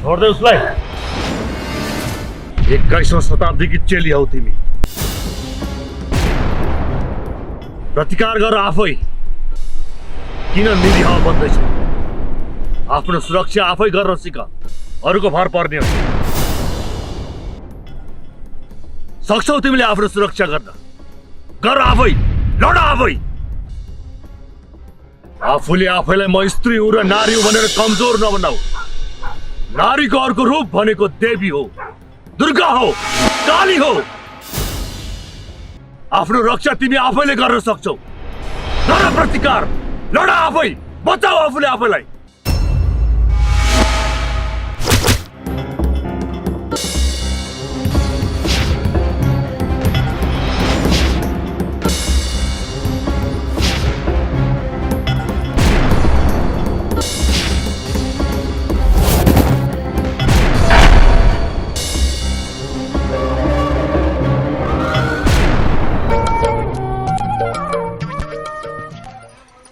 छोड दे उसलाई। 21औं शताब्दीकी चेली हौ तिमी। प्रतिकार गर आफै। किन निरीह बन्दैछौ? आफ्नो सुरक्षा आफै गर्न सिक। अरूको भर पर्ने हो। सक्छौ तिमीले आफ्नो सुरक्षा गर्न? गर आफै, लड आफै। आफूले आफैलाई म स्त्री हुँ र नारी हुँ भनेर कमजोर नबनाऊ। नारीको अर्को रूप भनेको देवी हो, दुर्गा हो, काली हो। आफ्नो रक्षा तिमी आफैले गर्न सक्छौ। गर प्रतिकार, लड आफै, बचाऊ आफूले आफैलाई।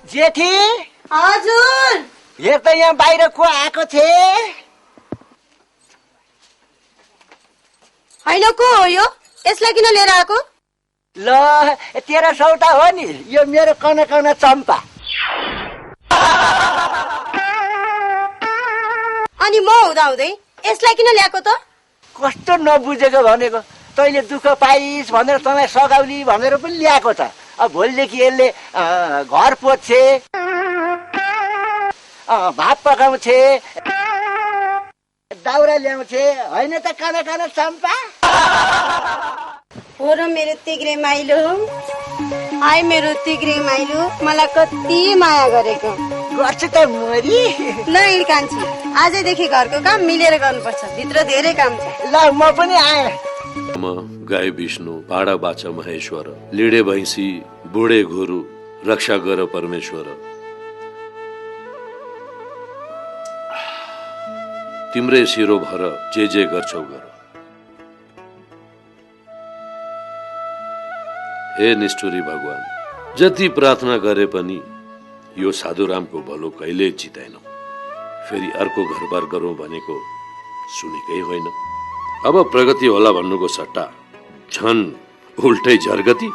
जेठी हजुर हेर त यहाँ बाहिर को आएको थिए? होइन को हो यो? यसलाई किन लिएर आएको? ल तेरो सौता हो नि, यो मेरो कना कना चम्पा। अनि म हुँदा हुँदै यसलाई किन ल्याएको त? कस्तो नबुझेको भनेको, तैँले दुःख पाइस् भनेर तँलाई सघाउली भनेर पनि ल्याएको त। अब भोलिदेखि यसले घर पोछे, भात पकाउँछे, दाउरा ल्याउँछे, होइन त काना काना चम्पा? हो र मेरो तिग्रे माइलो, आइ मेरो तिग्रे माइलो, मलाई कति माया गरेको। गर्छु त मोरी। ल कान्छी, आजैदेखि घरको काम मिलेर गर्नुपर्छ, भित्र धेरै काम छ। ल म पनि आएँ। म गाई विष्णु, पाडा बाचा महेश्वर, लिडे भैंसी, बुढे गोरु, रक्षा गर परमेश्वर। तिम्रै शिरो भर जे गर्छौ गर। हे निष्ठुरी भगवान, जति प्रार्थना गरे पनि यो साधुरामको भलो कहिले चिताएनौ। फेरि अर्को घरबार गरौँ भनेको सुनेकै होइन। अब प्रगति होला भन्नुको सट्टा झन् उल्टै झर्गति।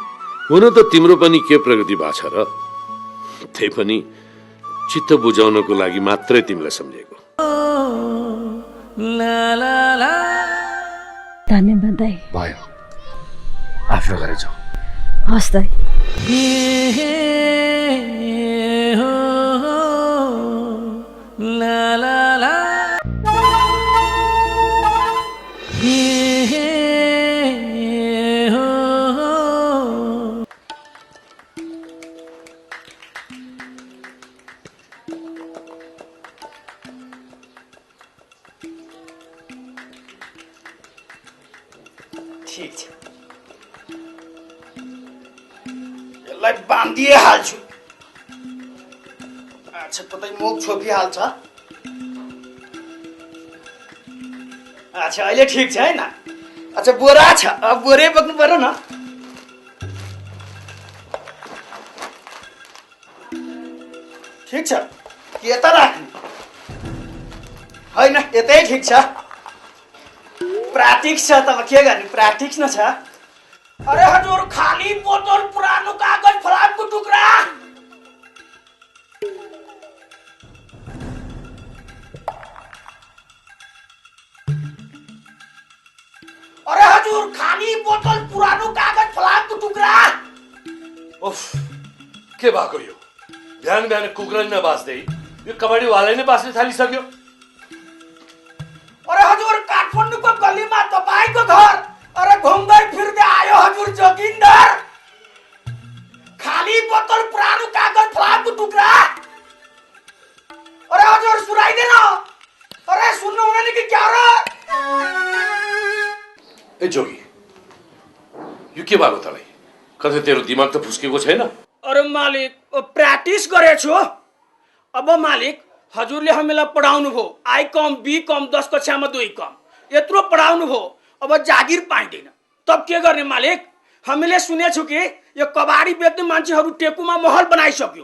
हुन त तिम्रो पनि के प्रगति भएको छ र? त्यही पनि चित्त बुझाउनको लागि मात्रै तिमीलाई सम्झेको। धन्यवाद दाइ। भयो, आफ्नो घरै जाऊ। हस् दाइ। ठिक छ, यसलाई बाँधिहाल्छु। अच्छा कतै मुख छोपिहाल्छ। अच्छा अहिले ठिक छ होइन? अच्छा बोरा छ, अब बोरै बोक्नु पर्यो न। ठिक छ, कि यता राख्नु? होइन यतै ठिक छ। प्राक्टिस छ, तब के गर्ने, प्राक्टिस न छ। अरे हजुर, खाली बोतल, पुरानो कागज, फलामको टुक्रा। अरे हजुर, खाली बोतल, पुरानो कागज, फलामको टुक्रा। उफ, के भएको यो? बिहान बिहान कुकुर नबास्दै यो कबाडीवाला नै बास्न थालिसक्यो। अरे हजुर, काठमाडौँको गलीमा तपाईको घर। अरे घुम्दै फिर्दै आयो हजुर जोगिन्दर। खाली बोतल, पुरानो कागज, फलामको टुक्रा। अरे हजुर सुनाइदैन? अरे सुन्नु हुँदैन कि क्या र? ए जोगी, यो के भएको तँलाई? कतै तेरो दिमाग त फुस्केको छैन? अरे मालिक, प्र्याक्टिस गरेछु। अब मालिक, हजुरले हामीलाई पढाउनु भयो, आई कम, बी कम, 10 कक्षामा 2 कम, यत्रो पढाउनु भयो। अब जागिर पाइँदैन, तब के गर्ने मालिक? हामीले सुनेछु कि यो कबाडी बेच्ने मान्छेहरू टेकुमा महल बनाइसक्यो।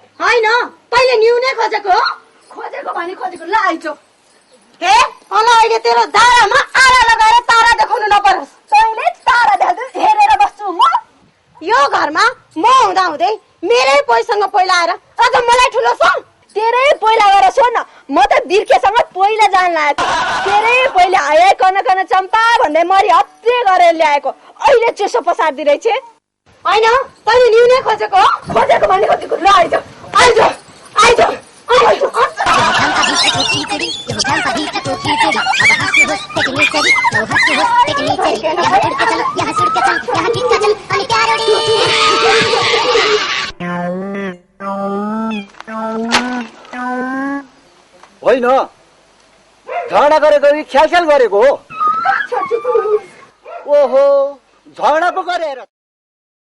होइन तैँले न्युनै खोजेको खोजेको भने खोजेको ल आइजो हे मलाई अहिले तेरो दारामा आरा लगाएर तारा देखाउनु नपरोस् तैँले तारा हेरेर बस्छु म यो घरमा म हुँदा हुँदै मेरै पैसँग पहिला आएर अझ मलाई ठुलो छ तेरै पहिला गएर सोन म त बिर्खेसँग पहिला जान लागेको तेरै पहिला आए कन कन चम्पा भन्दै मरि हत्ते गरेर ल्याएको अहिले चुसो पसार्दी रहेछ होइन तैँले न्युनै खोजेको खोजेको भने खोजेको ल आइजो आइजो आइजो आइजो होइन झगडा गरेको कि ख्याल गरेको हो ओहो झगडा पो गरेर